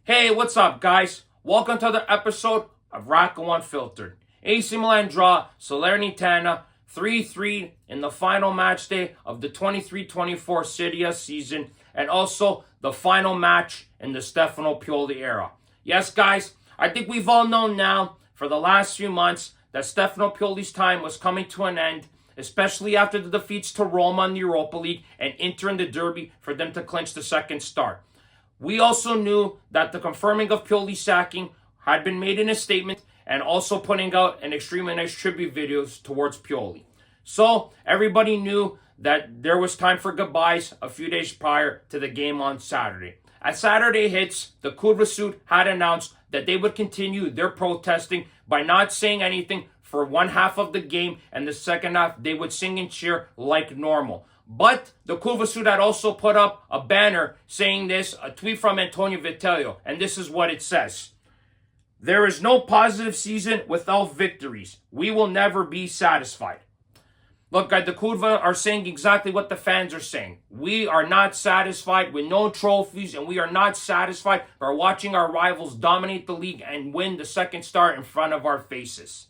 Hey, what's up, guys? Welcome to the episode of Racco Unfiltered. AC Milan draw Salernitana 3-3 in the final match day of the 23-24 Serie A season, and also the final match in the Stefano Pioli era. Yes, guys, I think we've all known now for the last few months that Stefano Pioli's time was coming to an end, especially after the defeats to Roma in the Europa League and Inter in the Derby for them to clinch the second start. We also knew that the confirming of Pioli's sacking had been made in a statement and also putting out an extremely nice tribute videos towards Pioli. So everybody knew that there was time for goodbyes a few days prior to the game on Saturday. As Saturday hits, the Curva Sud had announced that they would continue their protesting by not saying anything for one half of the game, and the second half they would sing and cheer like normal. But the Curva Sud had also put up a banner saying this, a tweet from Antonio Vitello, and this is what it says. There is no positive season without victories. We will never be satisfied. Look, guys, the Curva are saying exactly what the fans are saying. We are not satisfied with no trophies, and we are not satisfied by watching our rivals dominate the league and win the second star in front of our faces.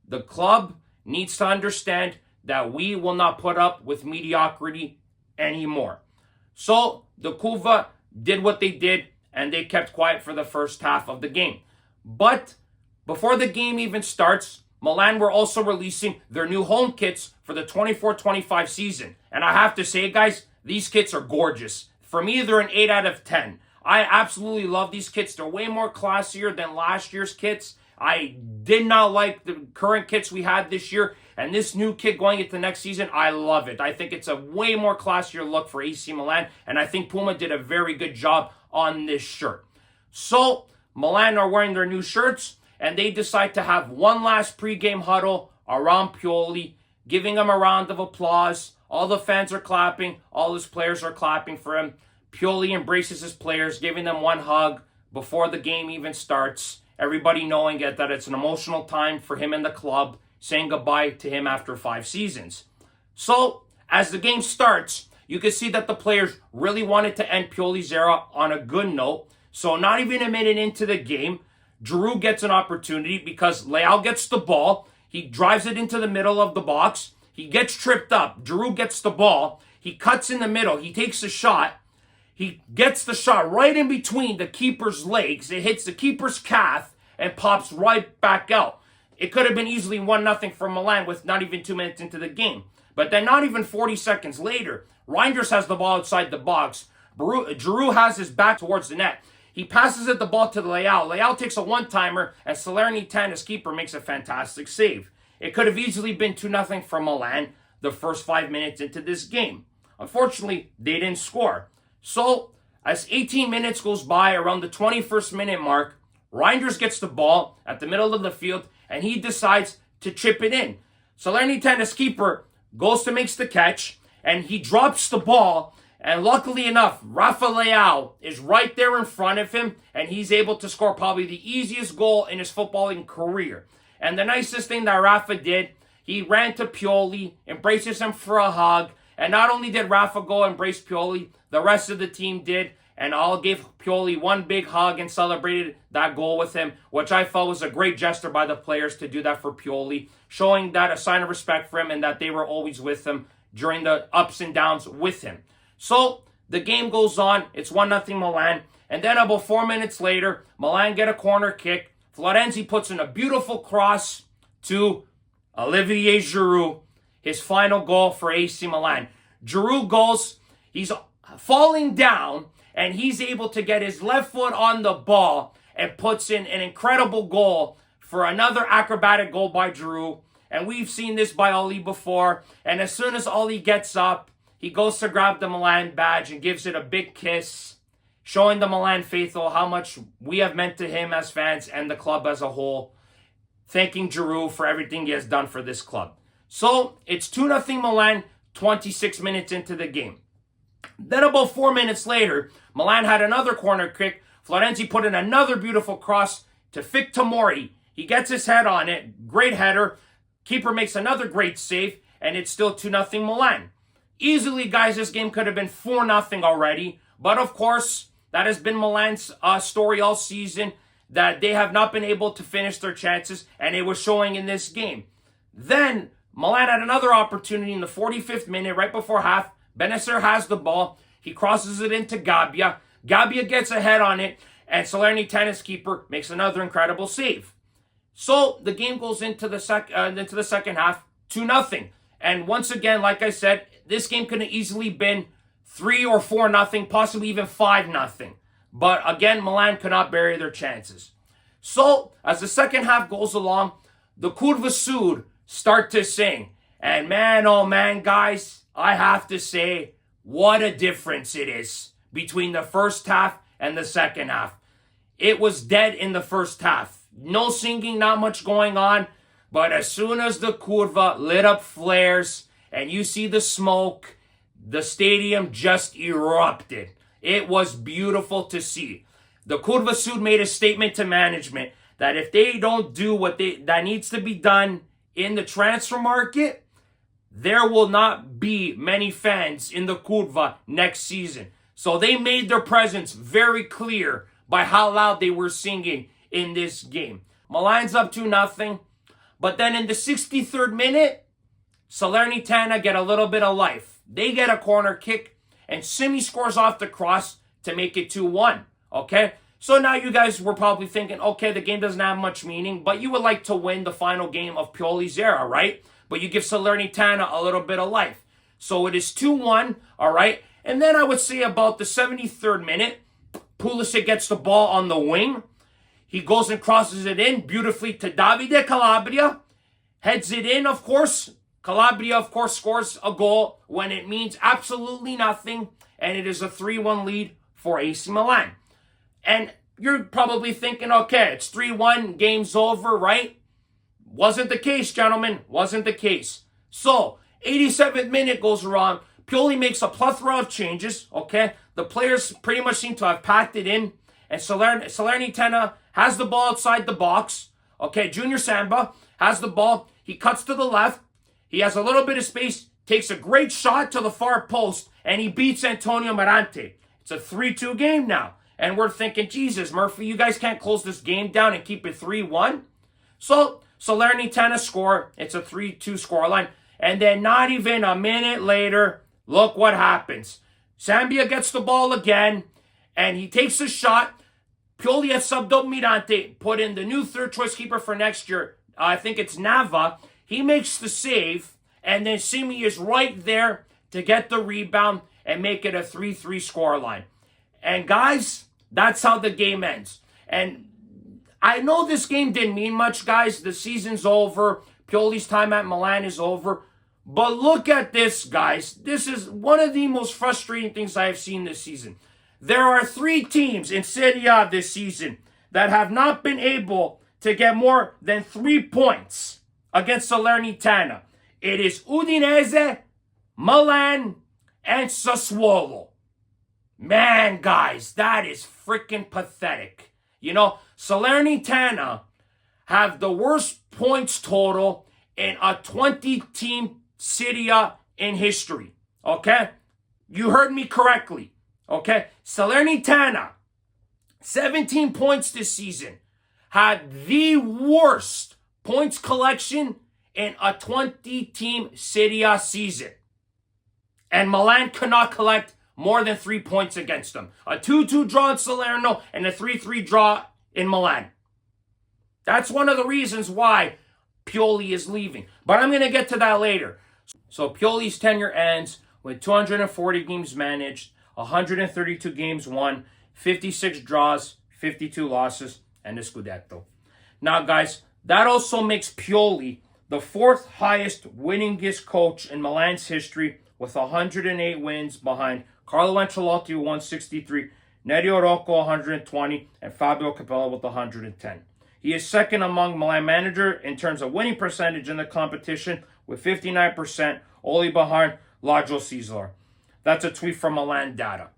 The club needs to understand that we will not put up with mediocrity anymore. So the Curva did what they did, and they kept quiet for the first half of the game. But before the game even starts, Milan were also releasing their new home kits for the 24-25 season. And I have to say, guys, these kits are gorgeous. For me, they're an 8 out of 10. I absolutely love these kits. They're way more classier than last year's kits. I did not like the current kits we had this year. And this new kit going into next season, I love it. I think it's a way more classier look for AC Milan. And I think Puma did a very good job on this shirt. So Milan are wearing their new shirts, and they decide to have one last pregame huddle around Pioli, giving him a round of applause. All the fans are clapping. All his players are clapping for him. Pioli embraces his players, giving them one hug before the game even starts. Everybody knowing that it's an emotional time for him and the club, saying goodbye to him after 5 seasons. So, as the game starts, you can see that the players really wanted to end Pioli's era on a good note. So not even a minute into the game, Giroud gets an opportunity because Leao gets the ball. He drives it into the middle of the box. He gets tripped up. Giroud gets the ball. He cuts in the middle. He takes a shot. He gets the shot right in between the keeper's legs. It hits the keeper's calf and pops right back out. It could have been easily 1-0 for Milan with not even 2 minutes into the game. But then not even 40 seconds later, Reinders has the ball outside the box. Giroud has his back towards the net. He passes the ball to Leao. Leao takes a one-timer, and Salernitana's keeper makes a fantastic save. It could have easily been 2-0 for Milan the first 5 minutes into this game. Unfortunately, they didn't score. So, as 18 minutes goes by, around the 21st minute mark, Reinders gets the ball at the middle of the field, and he decides to chip it in. Salernitana's keeper goes to make the catch, and he drops the ball. And luckily enough, Rafa Leao is right there in front of him, and he's able to score probably the easiest goal in his footballing career. And the nicest thing that Rafa did, he ran to Pioli, embraces him for a hug, and not only did Rafa go embrace Pioli, the rest of the team did, and all gave Pioli one big hug and celebrated that goal with him, which I felt was a great gesture by the players to do that for Pioli, showing that a sign of respect for him and that they were always with him during the ups and downs with him. So, the game goes on. It's 1-0 Milan. And then about 4 minutes later, Milan get a corner kick. Florenzi puts in a beautiful cross to Olivier Giroud. His final goal for AC Milan. Giroud goes, he's falling down, and he's able to get his left foot on the ball and puts in an incredible goal for another acrobatic goal by Giroud. And we've seen this by Oli before. And as soon as Oli gets up, he goes to grab the Milan badge and gives it a big kiss, showing the Milan faithful how much we have meant to him as fans and the club as a whole, thanking Giroud for everything he has done for this club. So, it's 2-0 Milan, 26 minutes into the game. Then about 4 minutes later, Milan had another corner kick. Florenzi put in another beautiful cross to Fic Tamori. He gets his head on it. Great header. Keeper makes another great save, and it's still 2-0 Milan. Easily, guys, this game could have been 4-0 already. But, of course, That has been Milan's story all season, that they have not been able to finish their chances, and it was showing in this game. Then Milan had another opportunity in the 45th minute, right before half. Benacer has the ball. He crosses it into Gabbia. Gabbia gets ahead on it, and Salernitana's keeper makes another incredible save. So the game goes into the second half, 2-0. And once again, like I said, this game could have easily been 3 or 4-0, possibly even 5-0. But again, Milan could not bury their chances. So as the second half goes along, the Curva Sud start to sing. And man, oh man, guys, I have to say, what a difference it is between the first half and the second half. It was dead in the first half. No singing, not much going on. But as soon as the Curva lit up flares and you see the smoke, the stadium just erupted. It was beautiful to see. The Curva Sud made a statement to management that if they don't do what that needs to be done in the transfer market, there will not be many fans in the Curva next season. So they made their presence very clear by how loud they were singing in this game. Milan's up 2-0. But then in the 63rd minute, Salernitana get a little bit of life. They get a corner kick, and Simi scores off the cross to make it 2-1. Okay? So now you guys were probably thinking, okay, the game doesn't have much meaning, but you would like to win the final game of Pioli's era, right? But you give Salernitana a little bit of life. So it is 2-1, all right? And then I would say about the 73rd minute, Pulisic gets the ball on the wing. He goes and crosses it in beautifully to Davide Calabria. Heads it in, of course. Calabria, of course, scores a goal when it means absolutely nothing. And it is a 3-1 lead for AC Milan. And you're probably thinking, okay, it's 3-1, game's over, right? Wasn't the case, gentlemen. Wasn't the case. So, 87th minute goes around. Pioli makes a plethora of changes, okay? The players pretty much seem to have packed it in. And Salernitana has the ball outside the box. Okay, Junior Samba has the ball. He cuts to the left. He has a little bit of space, takes a great shot to the far post, and he beats Antonio Mirante. It's a 3-2 game now. And we're thinking, Jesus, Murphy, you guys can't close this game down and keep it 3-1? So, Salernitana score. It's a 3-2 scoreline. And then not even a minute later, look what happens. Zambia gets the ball again, and he takes a shot. Pioli has subbed up Mirante, put in the new third choice keeper for next year. I think it's Nava. He makes the save, and then Simi is right there to get the rebound and make it a 3-3 scoreline. And guys, that's how the game ends. And I know this game didn't mean much, guys. The season's over. Pioli's time at Milan is over. But look at this, guys. This is one of the most frustrating things I have seen this season. There are 3 teams in Serie A this season that have not been able to get more than 3 points against Salernitana. It is Udinese, Milan, and Sassuolo. Man, guys, that is freaking pathetic. You know, Salernitana have the worst points total in a 20-team Serie A in history. Okay? You heard me correctly. Okay? Salernitana, 17 points this season, had the worst points collection in a 20-team Serie A season. And Milan cannot collect more than 3 points against them. A 2-2 draw in Salerno and a 3-3 draw in Milan. That's one of the reasons why Pioli is leaving. But I'm going to get to that later. So Pioli's tenure ends with 240 games managed, 132 games won, 56 draws, 52 losses, and a Scudetto. Now, guys, that also makes Pioli the 4th highest winningest coach in Milan's history with 108 wins behind Carlo Ancelotti with 163, Nerio Rocco 120, and Fabio Capello with 110. He is second among Milan manager in terms of winning percentage in the competition with 59%, only behind Laggio Cesar. That's a tweet from Milan Data.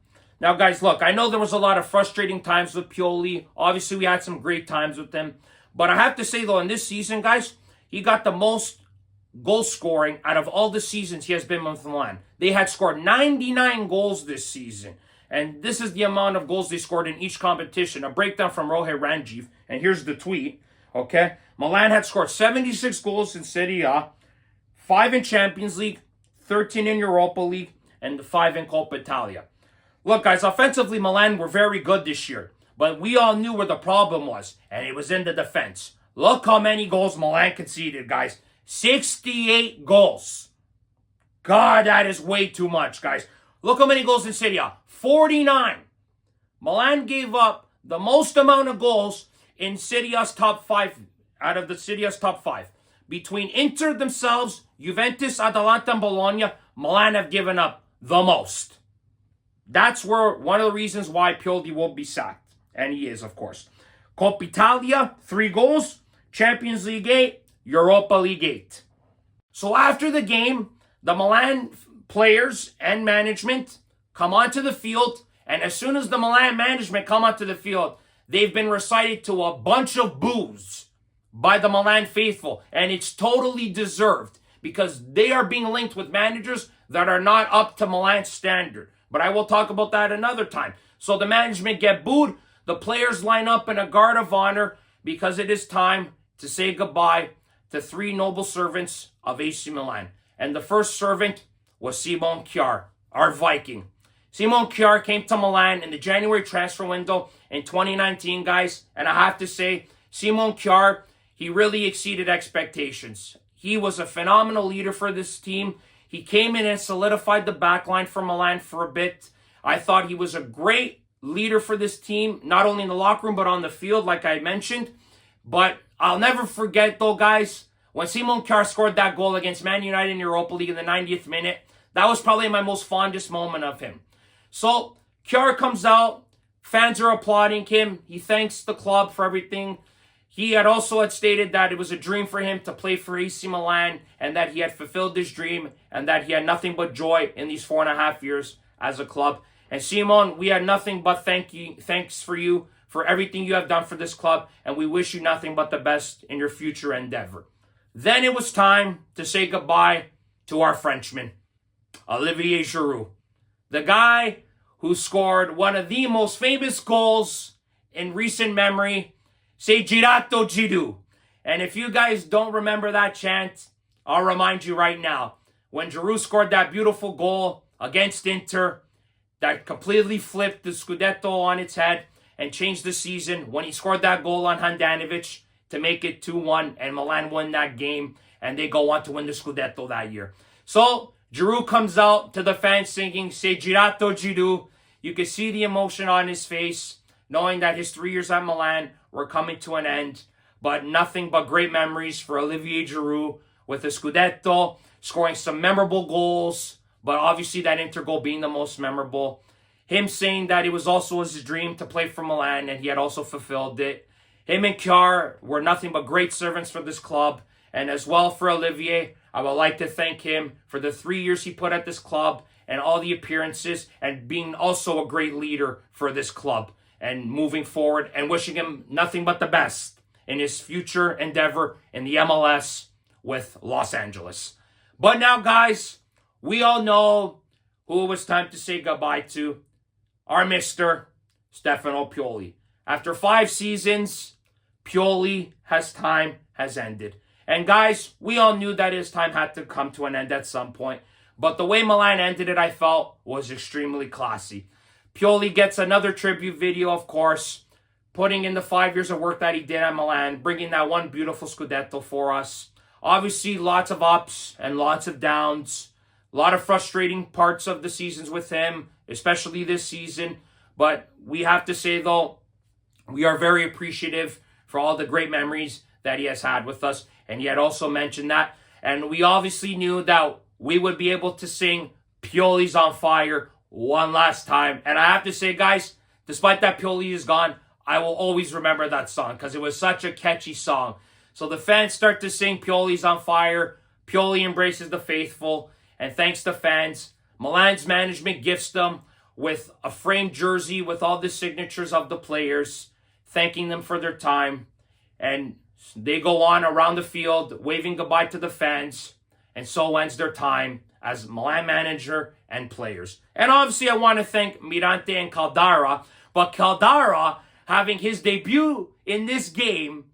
Now, guys, look, I know there was a lot of frustrating times with Pioli. Obviously, we had some great times with him. But I have to say, though, in this season, guys, he got the most goal scoring out of all the seasons he has been with Milan. They had scored 99 goals this season. And this is the amount of goals they scored in each competition. A breakdown from Rohit Ranjiv. And here's the tweet. Okay. Milan had scored 76 goals in Serie A, 5 in Champions League, 13 in Europa League, and 5 in Coppa Italia. Look, guys, offensively, Milan were very good this year. But we all knew where the problem was. And it was in the defense. Look how many goals Milan conceded, guys. 68 goals. God, that is way too much, guys. Look how many goals in Serie A. 49. Milan gave up the most amount of goals in Serie A's top 5, out of the Serie A's top 5. Between Inter themselves, Juventus, Atalanta, and Bologna, Milan have given up the most. That's where one of the reasons why Pioli will be sacked. And he is, of course. Coppa Italia, 3 goals. Champions League 8. Europa League 8. So after the game, the Milan players and management come onto the field, and as soon as the Milan management come onto the field, they've been recited to a bunch of boos by the Milan faithful, and it's totally deserved because they are being linked with managers that are not up to Milan's standard. But I will talk about that another time. So the management get booed, the players line up in a guard of honor because it is time to say goodbye to 3 noble servants of AC Milan. And the first servant was Simon Kjaer, our Viking. Simon Kjaer came to Milan in the January transfer window in 2019, guys. And I have to say, Simon Kjaer, he really exceeded expectations. He was a phenomenal leader for this team. He came in and solidified the backline for Milan for a bit. I thought he was a great leader for this team, not only in the locker room, but on the field, like I mentioned. But I'll never forget, though, guys, when Simon Kjaer scored that goal against Man United in Europa League in the 90th minute. That was probably my most fondest moment of him. So, Kjaer comes out. Fans are applauding him. He thanks the club for everything. He had stated that it was a dream for him to play for AC Milan and that he had fulfilled his dream and that he had nothing but joy in these 4.5 years as a club. And Simon, we had nothing but thanks for you for everything you have done for this club, and we wish you nothing but the best in your future endeavor. Then it was time to say goodbye to our Frenchman, Olivier Giroud. The guy who scored one of the most famous goals in recent memory, c'est Girato Giroud. And if you guys don't remember that chant, I'll remind you right now. When Giroud scored that beautiful goal against Inter, that completely flipped the Scudetto on its head and changed the season, when he scored that goal on Handanovic to make it 2-1, and Milan won that game, and they go on to win the Scudetto that year. So, Giroud comes out to the fans singing, C'est Girato Giroud. You can see the emotion on his face, knowing that his 3 years at Milan were coming to an end. But nothing but great memories for Olivier Giroud with the Scudetto, scoring some memorable goals, but obviously that Inter goal being the most memorable. Him saying that it was also his dream to play for Milan, and he had also fulfilled it. Him and Kjaer were nothing but great servants for this club. And as well for Olivier, I would like to thank him for the 3 years he put at this club and all the appearances and being also a great leader for this club and moving forward, and wishing him nothing but the best in his future endeavor in the MLS with Los Angeles. But now, guys, we all know who it was time to say goodbye to. Our Mr. Stefano Pioli. After 5 seasons, Pioli has ended. And guys, we all knew that his time had to come to an end at some point. But the way Milan ended it, I felt, was extremely classy. Pioli gets another tribute video, of course, putting in the 5 years of work that he did at Milan, bringing that one beautiful Scudetto for us. Obviously, lots of ups and lots of downs. A lot of frustrating parts of the seasons with him, especially this season. But we have to say, though, we are very appreciative for all the great memories that he has had with us. And he had also mentioned that. And we obviously knew that we would be able to sing Pioli's on Fire one last time. And I have to say, guys, despite that Pioli is gone, I will always remember that song because it was such a catchy song. So the fans start to sing Pioli's on Fire. Pioli embraces the faithful. And thanks to fans, Milan's management gifts them with a framed jersey with all the signatures of the players, thanking them for their time. And they go on around the field, waving goodbye to the fans. And so ends their time as Milan manager and players. And obviously I want to thank Mirante and Kjaer, but Kjaer having his debut in this game,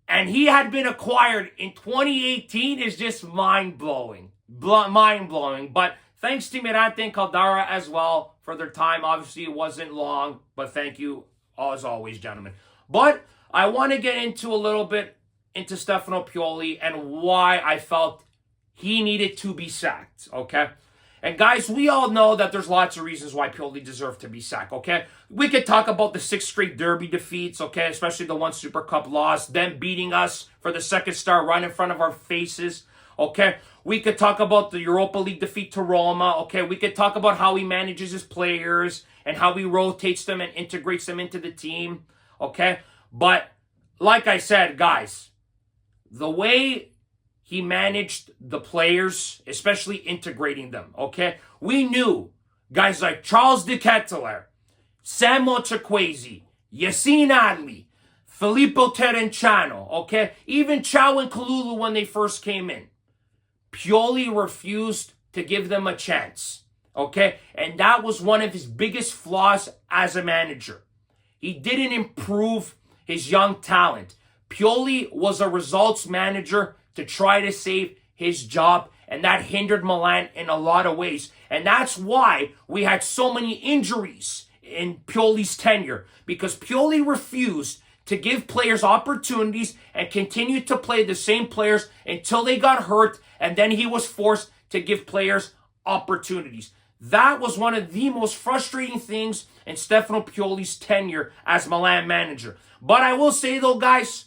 and he had been acquired in 2018, is just mind-blowing. Mind-blowing. But thanks to Mirante and Kjaer as well for their time. Obviously, it wasn't long, but thank you as always, gentlemen. But I want to get into a little bit into Stefano Pioli and why I felt he needed to be sacked, okay? And guys, we all know that there's lots of reasons why Pioli deserved to be sacked, okay? We could talk about the 6 straight derby defeats, okay? Especially the 1 Super Cup loss, them beating us for the second star right in front of our faces, okay? We could talk about the Europa League defeat to Roma, okay? We could talk about how he manages his players and how he rotates them and integrates them into the team, okay? But like I said, guys, the way he managed the players, especially integrating them, okay? We knew guys like Charles de Ketelaere, Samuel Chukwueze, Yassine Adli, Filippo Terranciano, okay? Even Chao and Kalulu when they first came in. Pioli refused to give them a chance, okay? And that was one of his biggest flaws as a manager. He didn't improve his young talent. Pioli was a results manager to try to save his job, and that hindered Milan in a lot of ways. And that's why we had so many injuries in Pioli's tenure, because Pioli refused to give players opportunities and continued to play the same players until they got hurt, and then he was forced to give players opportunities. That was one of the most frustrating things in Stefano Pioli's tenure as Milan manager. But I will say though, guys,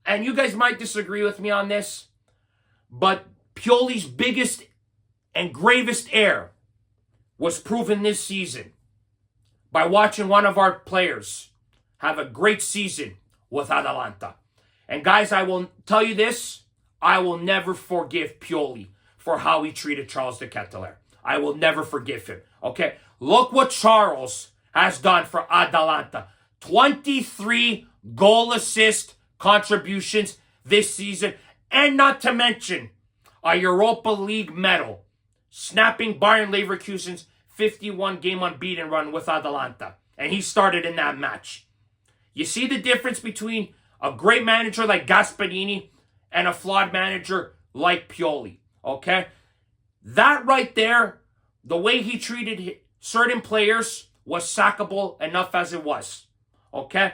and you guys might disagree with me on this, but Pioli's biggest and gravest error was proven this season by watching one of our players have a great season with Atalanta. And guys, I will tell you this, I will never forgive Pioli for how he treated Charles de Ketelaere. I will never forgive him, okay? Look what Charles has done for Atalanta. 23 goal assist contributions this season, and not to mention a Europa League medal, snapping Bayern Leverkusen's 51 game unbeaten run with Atalanta, and he started in that match. You see the difference between a great manager like Gasperini and a flawed manager like Pioli, okay? That right there, the way he treated certain players was sackable enough as it was, okay?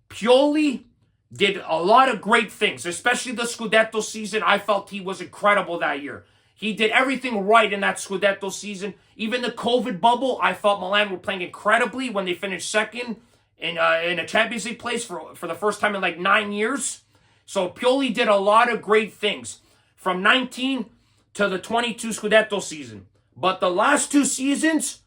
Pioli did a lot of great things, especially the Scudetto season. I felt he was incredible that year. He did everything right in that Scudetto season. Even the COVID bubble, I felt Milan were playing incredibly when they finished second in a Champions League place for the first time in like 9 years. So Pioli did a lot of great things from 19 to the 22 Scudetto season. But the last 2 seasons,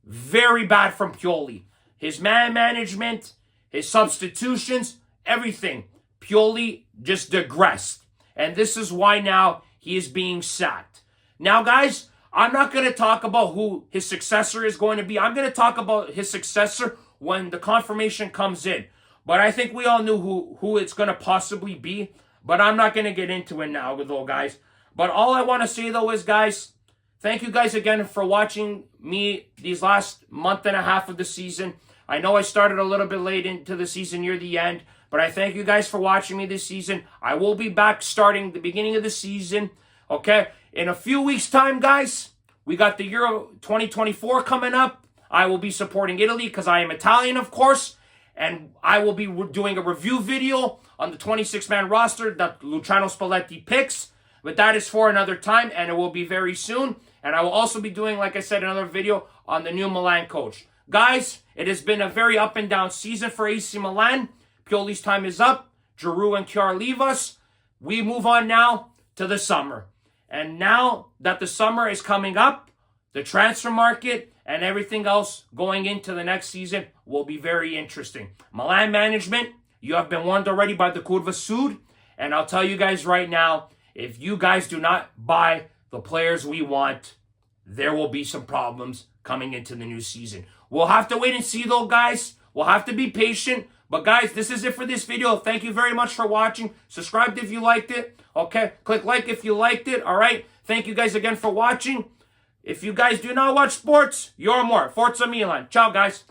very bad from Pioli. His man management, his substitutions, everything. Pioli just digressed. And this is why now he is being sacked. Now, guys, I'm not going to talk about who his successor is going to be. I'm going to talk about his successor when the confirmation comes in. But I think we all knew who it's going to possibly be. But I'm not going to get into it now, though, guys. But all I want to say, though, is, guys, thank you guys again for watching me these last month and a half of the season. I know I started a little bit late into the season near the end, but I thank you guys for watching me this season. I will be back starting the beginning of the season, okay? In a few weeks' time, guys, we got the Euro 2024 coming up. I will be supporting Italy because I am Italian, of course, and I will be doing a review video on the 26-man roster that Luciano Spalletti picks, but that is for another time, and it will be very soon. And I will also be doing, like I said, another video on the new Milan coach. Guys, it has been a very up and down season for AC Milan. Pioli's time is up. Giroud and Kjaer leave us. We move on now to the summer. And now that the summer is coming up, the transfer market and everything else going into the next season will be very interesting. Milan management, you have been warned already by the Curva Sud. And I'll tell you guys right now, if you guys do not buy the players we want, there will be some problems coming into the new season. We'll have to wait and see though, guys. We'll have to be patient. But guys, this is it for this video. Thank you very much for watching. Subscribe if you liked it. Okay? Click like if you liked it. All right? Thank you guys again for watching. If you guys do not watch sports, you're more. Forza Milan. Ciao, guys.